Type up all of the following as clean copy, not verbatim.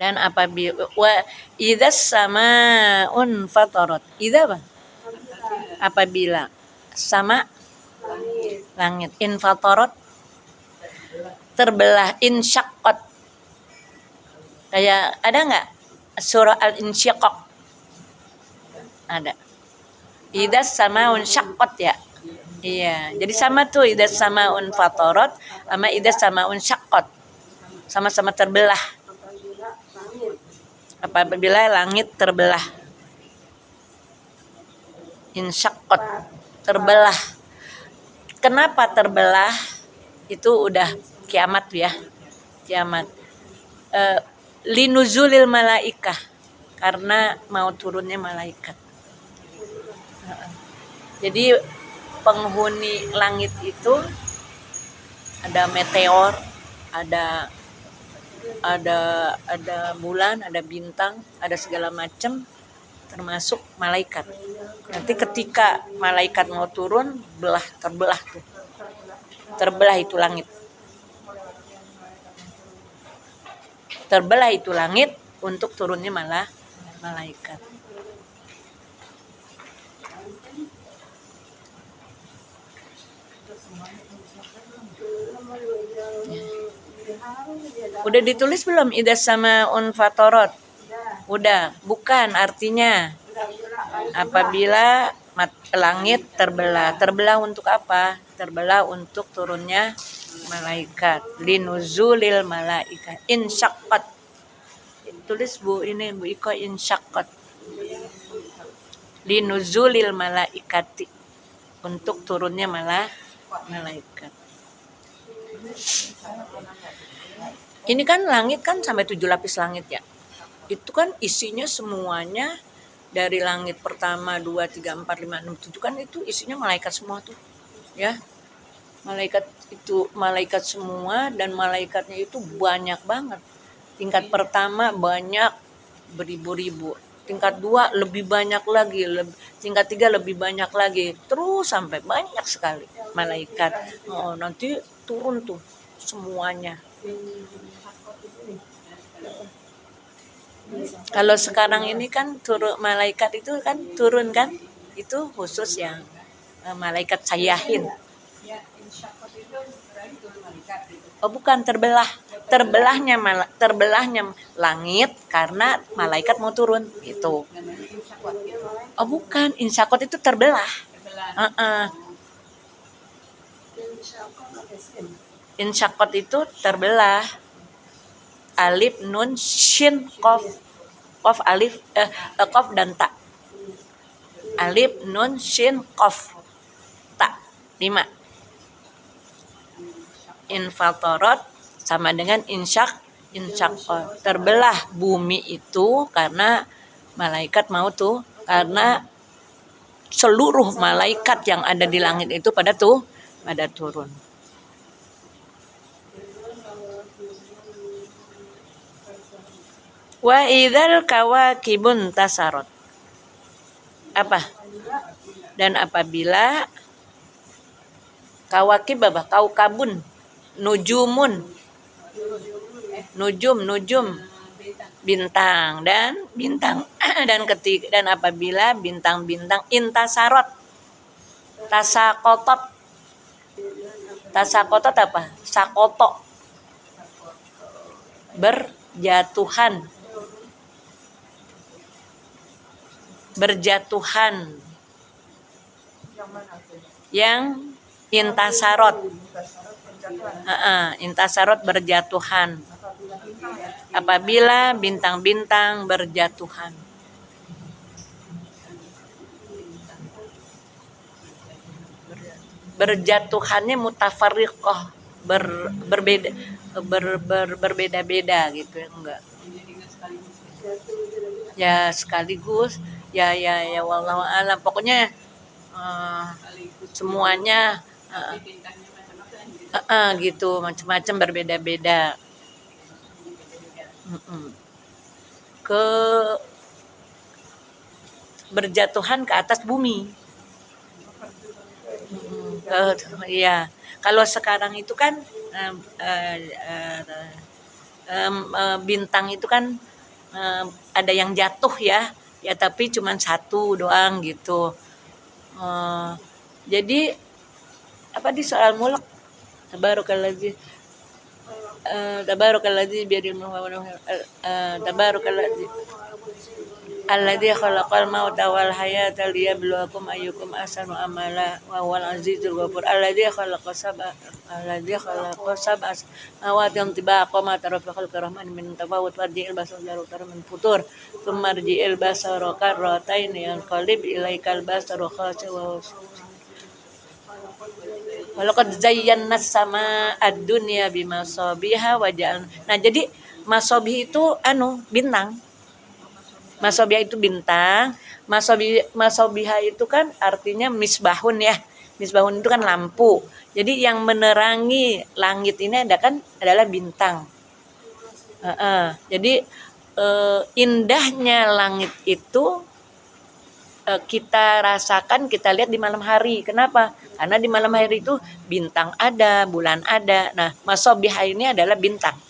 Dan apabila wa idzas samaun fatarat. Idza apa? Apabila sama langit infatarat terbelah, insyaqqat. Kayak ada nggak surah al-insyiqaq? Ada. Idzas samaun syaqqat ya. Iya, jadi sama tuh idzas samaun fatarat sama idzas samaun syaqqat. Sama-sama terbelah. Apabila langit terbelah. Insyaqqat, terbelah. Kenapa terbelah? Itu udah kiamat ya. Kiamat. Linuzulil malaikah, karena mau turunnya malaikat. Jadi penghuni langit itu ada meteor, ada bulan, ada bintang, ada segala macam, termasuk malaikat. Nanti ketika malaikat mau turun, terbelah tuh. Terbelah itu langit. Terbelah itu langit untuk turunnya malah malaikat. Udah ditulis belum idzas samaun fatarat? Udah. Bukan artinya apabila langit terbelah. Terbelah untuk apa? Terbelah untuk turunnya malaikat. Linuzulil malaikat. Insyaqqat. Tulis Bu, ini Bu Iko, insyaqqat. Linuzulil malaikati. Untuk turunnya malaikat. Ini kan langit kan sampai 7 lapis langit ya. Itu kan isinya semuanya dari langit pertama, 2, 3, 4, 5, 6, 7 kan itu isinya malaikat semua tuh. Ya. Malaikat semua, dan malaikatnya itu banyak banget. Tingkat pertama banyak beribu-ribu. Tingkat 2 lebih banyak lagi, tingkat 3 lebih banyak lagi. Terus sampai banyak sekali malaikat. Oh, nanti turun tuh semuanya. Kalau sekarang ini kan turun malaikat itu kan turun kan, itu khusus yang malaikat sayahin. Oh bukan, terbelahnya langit karena malaikat mau turun gitu. Oh bukan, insyaqat itu terbelah. Insyaqat itu terbelah. Alif, nun, shin, qaf. Qaf, alif, qaf dan ta. Alif, nun, shin, qaf, ta. 5. Infatarat sama dengan insyaqqat. Terbelah bumi itu karena malaikat mau tuh, karena seluruh malaikat yang ada di langit itu pada turun. Wa idzal kawakibun tasarat. Apa? Dan apabila kawakib apa? Kaukabun, nujumun, nujum, bintang dan apabila bintang-bintang intasarot, tasakotot apa? Sakoto, berjatuhan, yang intasarot. Intasarot berjatuhan. Apabila bintang-bintang berjatuhan. Berjatuhannya mutafarriqah, berbeda-beda gitu, enggak. Ya sekaligus, ya wallahu a'lam. Pokoknya semuanya gitu, macam-macam, berbeda-beda. Ke berjatuhan ke atas bumi. Iya. Kalau sekarang itu kan bintang itu kan ada yang jatuh ya, ya tapi cuman satu doang gitu. Jadi apa di soal mulak, tabarakalladzi tabarakalladzi biyadil mulku tabarakalladzi alladzi khalaqal mauta wal hayata liyabluwakum ayyukum ahsanu amala wa huwal azizul ghafur alladzi khalaqa sab'a samawati tibaqa ma tara fi khalqir rahman min tafawut warji'il basara tara min futur thumma rji'il basara karratain yanqalib ilaikal basaru khasi'an walaqad zayyana sama ad-dunya bimasabiha wa ja'al. Nah, jadi masabih itu bintang. Masabih itu bintang, masabiha itu kan artinya misbahun ya. Misbahun itu kan lampu. Jadi yang menerangi langit ini adalah bintang. Jadi indahnya langit itu kita rasakan, kita lihat di malam hari. Kenapa? Karena di malam hari itu bintang ada, bulan ada. Nah, masabiha ini adalah bintang.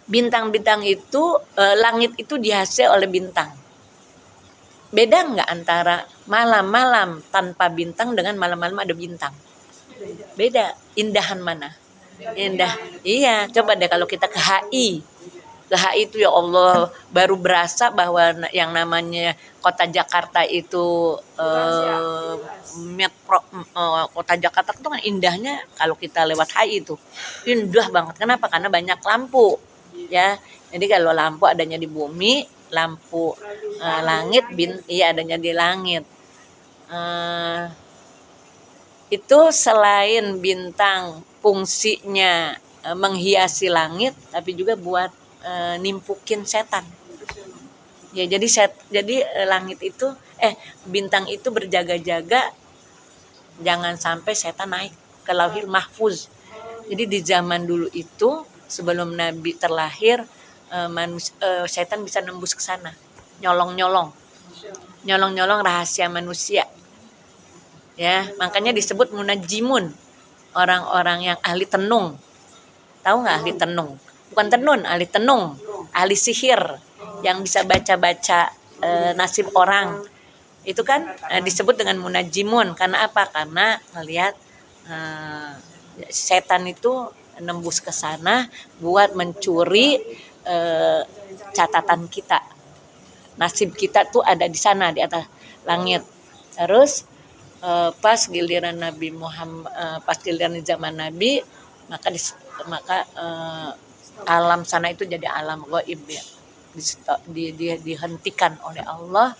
Bintang-bintang itu, langit itu dihiasi oleh bintang. Beda nggak antara malam-malam tanpa bintang dengan malam-malam ada bintang? Beda. Indahan mana? Indah. Iya, coba deh kalau kita ke HI. Ke HI itu ya Allah, baru berasa bahwa yang namanya kota Jakarta itu kota Jakarta itu kan indahnya kalau kita lewat HI itu. Indah banget. Kenapa? Karena banyak lampu. Ya, jadi kalau lampu adanya di bumi, lampu langit, adanya di langit. Itu selain bintang fungsinya menghiasi langit, tapi juga buat nimpukin setan. Ya, jadi langit itu bintang itu berjaga-jaga jangan sampai setan naik ke Lauhil Mahfuz. Jadi di zaman dulu itu sebelum Nabi terlahir, setan bisa nembus ke sana, nyolong rahasia manusia. Ya, makanya disebut munajimun, orang-orang yang ahli tenung. Tahu nggak ahli tenung? Bukan tenun, ahli tenung, ahli sihir yang bisa baca-baca nasib orang. Itu kan disebut dengan munajimun. Karena apa? Karena melihat setan itu nembus ke sana buat mencuri catatan kita. Nasib kita tuh ada di sana di atas langit. Terus pas giliran Nabi Muhammad, pas giliran zaman Nabi, maka alam sana itu jadi alam gaib ya. Dihentikan oleh Allah.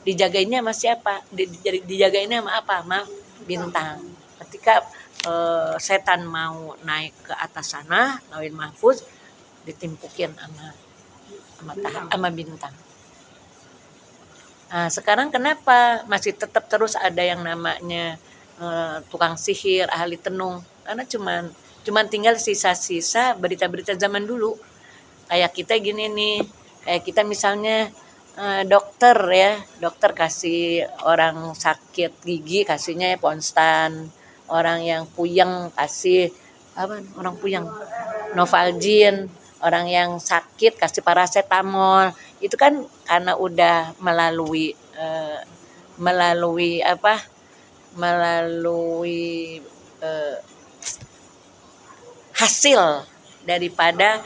Dijagainnya sama siapa? Dijagainnya sama apa? Sama bintang. Ketika setan mau naik ke atas sana, Lauhil Mahfuz, ditimpukin sama bintang. Nah, sekarang kenapa masih tetap terus ada yang namanya tukang sihir, ahli tenung? Karena cuman tinggal sisa-sisa berita-berita zaman dulu. Kayak kita gini nih, kayak kita misalnya dokter kasih orang sakit gigi kasihnya Ponstan, orang yang puyeng kasih orang puyeng Novalgin, orang yang sakit kasih paracetamol. Itu kan karena udah melalui hasil daripada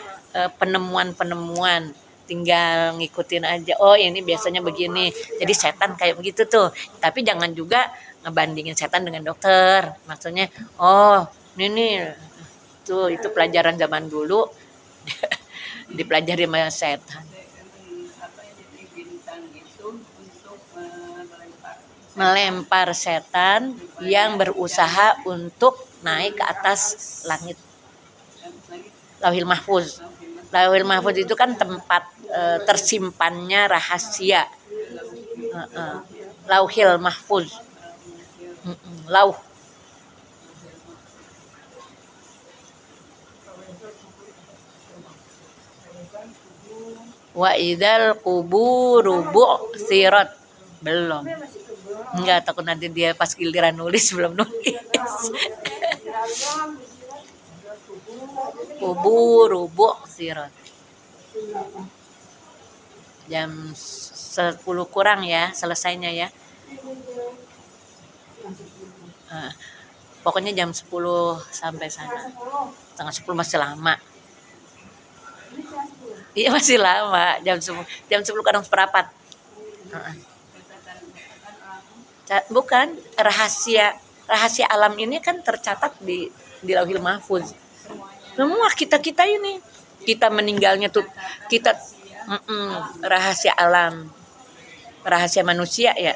penemuan-penemuan. Tinggal ngikutin aja, oh ini biasanya begini, jadi setan kayak begitu tuh. Tapi jangan juga ngebandingin setan dengan dokter, maksudnya oh ini tuh itu pelajaran zaman dulu dipelajari sama setan. Melempar setan yang berusaha untuk naik ke atas langit. Lauhil Mahfuz. Lauhil Mahfuz itu kan tempat tersimpannya rahasia. Lauhil Mahfuz. Lauh. Wa idzal quburu bu'tsirat. Belum. Enggak, takut nanti dia pas giliran nulis belum nulis. Ubur-ubuk sirot. Jam 10 kurang ya selesainya ya. Nah, pokoknya jam 10 sampai sana. Setengah 10 masih lama. Iya masih lama, jam 10 kadang seperempat. Bukan rahasia alam ini kan tercatat di Lauhil Mahfuz. Semua kita ini, kita meninggalnya tuh kita rahasia alam, rahasia manusia ya.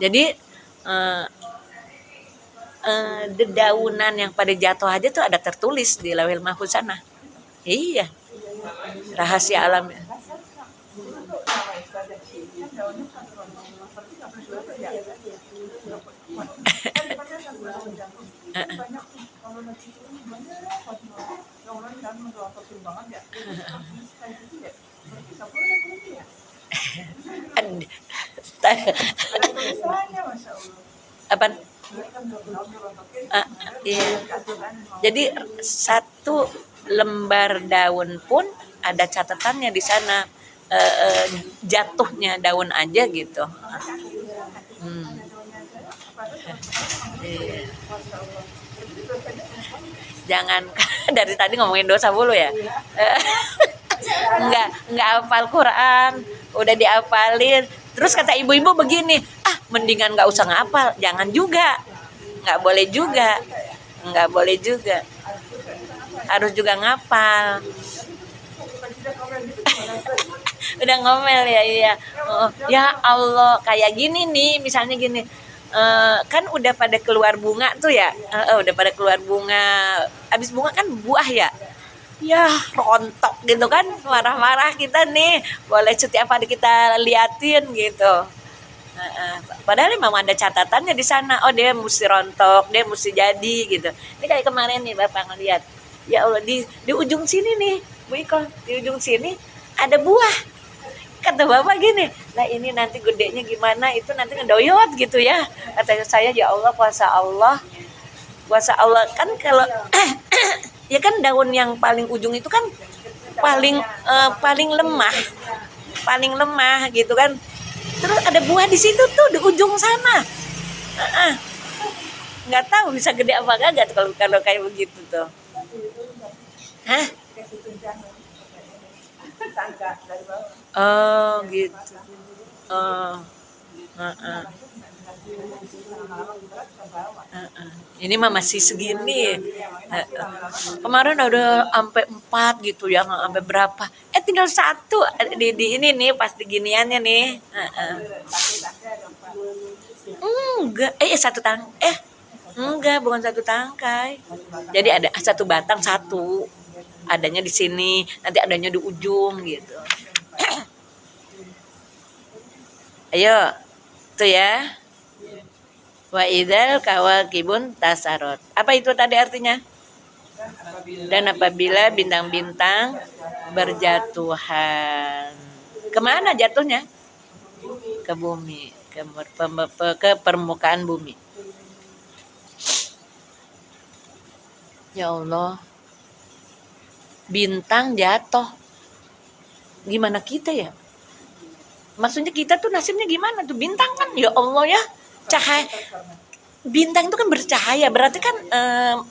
Jadi dedaunan yang pada jatuh aja tuh ada tertulis di Lauhil Mahfuz sana. Iya, rahasia alam. Apa? Iya. Jadi satu lembar daun pun ada catatannya di sana, jatuhnya daun aja gitu. Iya. Jangan dari tadi ngomongin dosa mulu ya. Enggak hafal Quran, udah dihafalin. Terus kata ibu-ibu begini, mendingan nggak usah ngapal, jangan juga, nggak boleh juga, harus juga ngapal. Udah ngomel ya, iya. Ya Allah, kayak gini nih, misalnya gini, kan udah pada keluar bunga tuh ya, udah pada keluar bunga, abis bunga kan buah ya. Ya rontok gitu kan, marah-marah kita nih, boleh setiap hari kita liatin gitu. Padahal memang ada catatannya di sana, oh dia mesti rontok, dia mesti jadi gitu. Ini kayak kemarin nih Bapak ngeliat, ya Allah di ujung sini nih Bu Iko, di ujung sini ada buah. Kata Bapak gini, nah ini nanti gedenya gimana, itu nanti ngedoyot gitu ya. Kata saya, ya Allah, kuasa Allah kan kalau ya kan daun yang paling ujung itu kan paling lemah gitu kan. Terus ada buah di situ tuh di ujung sana. Nggak tahu bisa gede apa enggak kalau kayak begitu tuh. Hah? Oh gitu. Oh. Ini mah masih segini. Kemarin ada sampai 4 gitu ya, nggak sampai berapa. Tinggal 1 di ini nih pas diginiannya nih. Enggak, 1 enggak, bukan 1 tangkai. Jadi ada 1 batang 1. Adanya di sini, nanti adanya di ujung gitu. Ayo, tuh ya. Wa idzal kawakibun tasarot. Apa itu tadi artinya? Dan apabila bintang-bintang berjatuhan. Kemana jatuhnya? Ke bumi, ke permukaan bumi. Ya Allah, bintang jatuh. Gimana kita ya? Maksudnya kita tuh nasibnya gimana tuh? Bintang kan, ya Allah ya, cahaya. Bintang itu kan bercahaya, berarti kan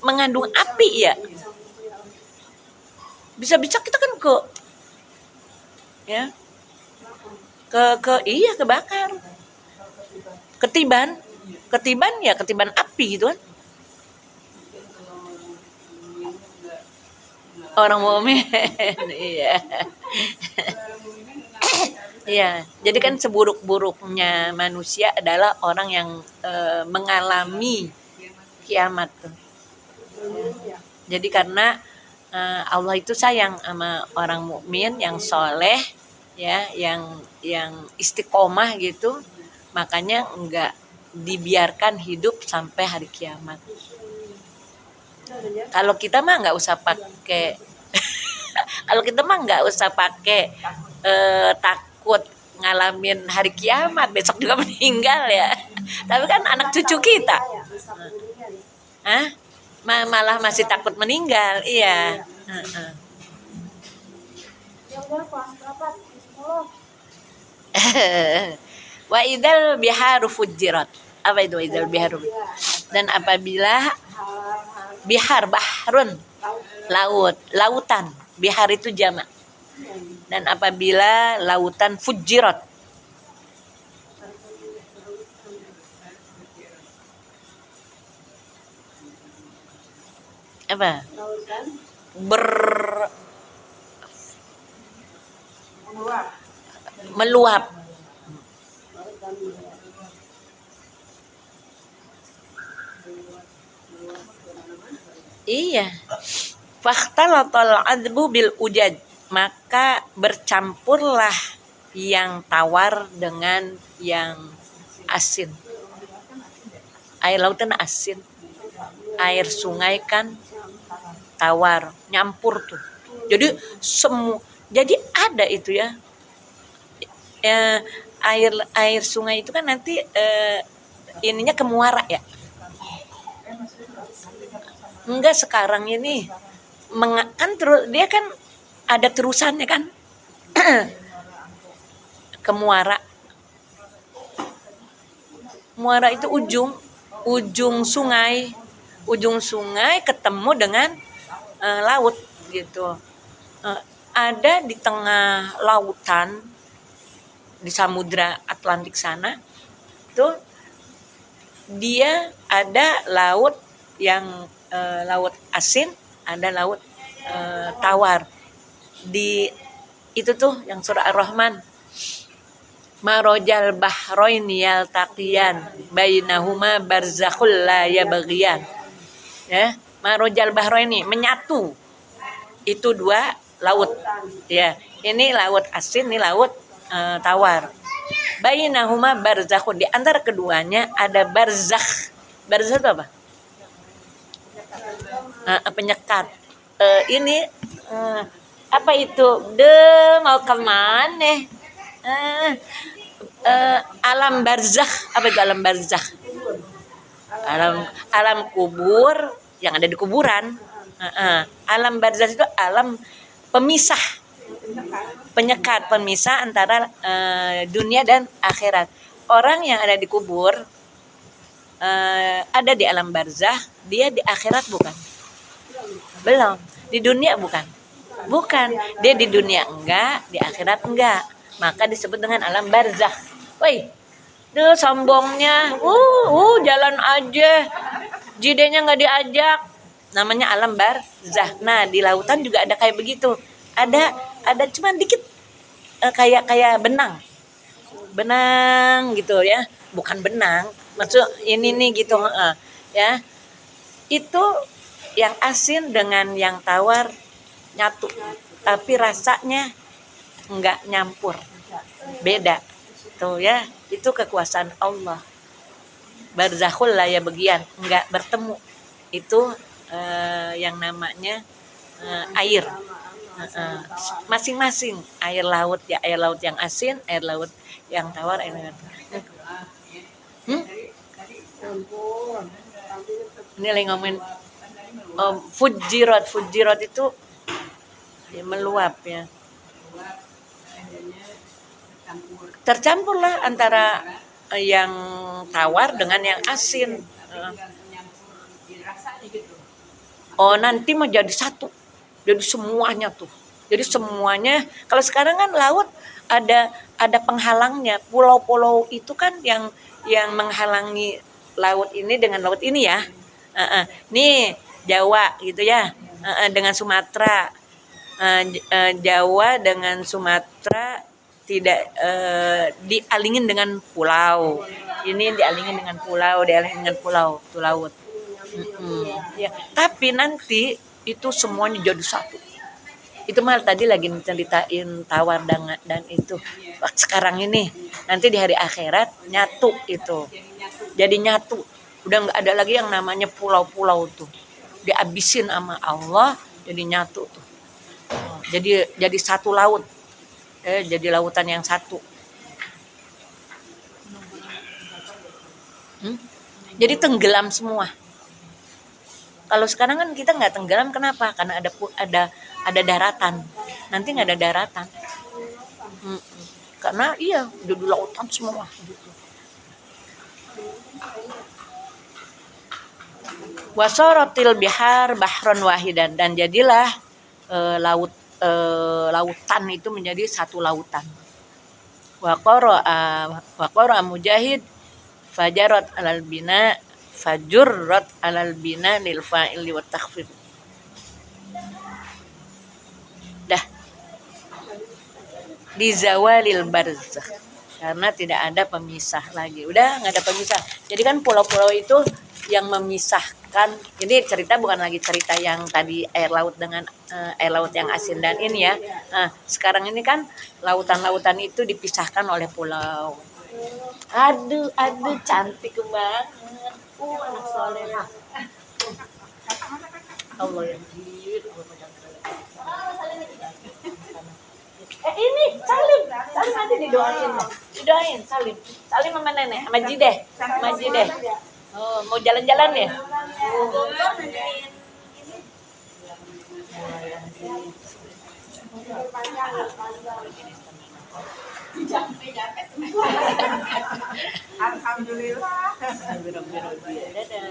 mengandung api ya. Bisa-bisa kita kan kebakar. Ketiban api gitu kan. Orang mukmin. Iya. Iya, jadi kan seburuk-buruknya manusia adalah orang yang mengalami kiamat tuh. Jadi karena Allah itu sayang sama orang mukmin yang soleh, ya, yang istiqomah gitu, makanya enggak dibiarkan hidup sampai hari kiamat. Kalau kita mah nggak usah pakai, kalau kita mah nggak usah pakai takut ngalamin hari kiamat, besok juga meninggal ya. Tapi kan anak cucu kita. Hah? Malah masih takut meninggal. Iya. Heeh. Wa idzal biharu fujirat. Apa itu idzal biharu? Dan apabila bihar bahrun, laut, lautan. Bihar itu jamak. Dan apabila lautan fujirat, apa? Ber meluap. Iya. Fakhtalatal adbu bil ujaj, maka bercampurlah yang tawar dengan yang asin. Air laut kan asin, air sungai kan tawar, nyampur tuh. Jadi ada itu ya. Air sungai itu kan nanti ininya ke muara ya. Enggak, sekarang ini kan terus dia kan ada terusannya kan. Ke muara. Muara itu ujung sungai ketemu dengan laut gitu. Ada di tengah lautan di Samudra Atlantik sana tuh dia ada laut yang laut asin, ada laut tawar. Di itu tuh yang surah Ar-Rahman, marojal bahroin yaltaqiyan bainahuma barzakhul la yabghiyan. Ya, marojal bahroini menyatu. Itu dua laut. Ya, ini laut asin, ini laut tawar. Bainahuma barzakhun, di antara keduanya ada barzakh. Barzakh itu apa? Penyekat. Ini apa itu? Mau kemana? Alam barzakh. Apa itu alam barzakh? Alam kubur yang ada di kuburan. Alam barzakh itu alam pemisah, penyekat, pemisah antara dunia dan akhirat. Orang yang ada di kubur ada di alam barzakh, dia di akhirat bukan? Belum. Di dunia bukan? Bukan. Dia di dunia enggak, di akhirat enggak. Maka disebut dengan alam barzakh. Woi, tuh sombongnya. Jalan aja. Jidenya enggak diajak. Namanya alam barzakh. Nah, di lautan juga ada kayak begitu. Ada cuma dikit kayak benang. Benang gitu ya. Bukan benang, maksud ini nih gitu ya. Itu yang asin dengan yang tawar nyatu, tapi rasanya enggak nyampur, beda tuh ya. Itu kekuasaan Allah, barzakhul la ya bagian, enggak bertemu. Itu yang namanya air, masing-masing air laut ya, air laut yang asin, air laut yang tawar, air laut. Ini lagi ngomongin fujirat itu ya, meluap ya. Tercampurlah antara yang tawar dengan yang asin. Nanti mau jadi satu. Jadi semuanya tuh. Jadi semuanya, kalau sekarang kan laut ada penghalangnya. Pulau-pulau itu kan yang menghalangi laut ini dengan laut ini ya. Nih Jawa gitu ya, dengan Sumatera. Jawa dengan Sumatera tidak dialingin dengan pulau. Ini dialingin dengan pulau, itu laut. Ya, tapi nanti itu semuanya jadi satu. Itu malah tadi lagi ceritain tawar dan itu. Sekarang ini nanti di hari akhirat nyatu itu. Jadi nyatu. Udah nggak ada lagi yang namanya pulau-pulau tuh. Dihabisin sama Allah, jadi nyatu tuh. Jadi satu laut. Jadi lautan yang satu. Jadi tenggelam semua. Kalau sekarang kan kita nggak tenggelam, kenapa? Karena ada daratan. Nanti nggak ada daratan. Mm-mm. Karena iya udah di lautan semua gitu. Wasorotil bihar bahron wahidan, dan jadilah lautan itu menjadi satu lautan. Waqara mujahid fajarat alal bina fajurrat alal bina lil fa'ili wa takhfif. Dah, di zawalil barzakh, karena tidak ada pemisah lagi, udah nggak ada pemisah. Jadi kan pulau-pulau itu yang memisahkan. Jadi cerita bukan lagi cerita yang tadi air laut dengan air laut yang asin dan ini ya. Nah, sekarang ini kan lautan-lautan itu dipisahkan oleh pulau. Aduh, aduh, cantik banget. Anak solehah. Allah ya. Ini Salim, Salim nanti didoain, didoain Salim, Salim sama nenek, sama Jideh, sama Jideh. Oh, mau jalan-jalan ya? Alhamdulillah. Dadah.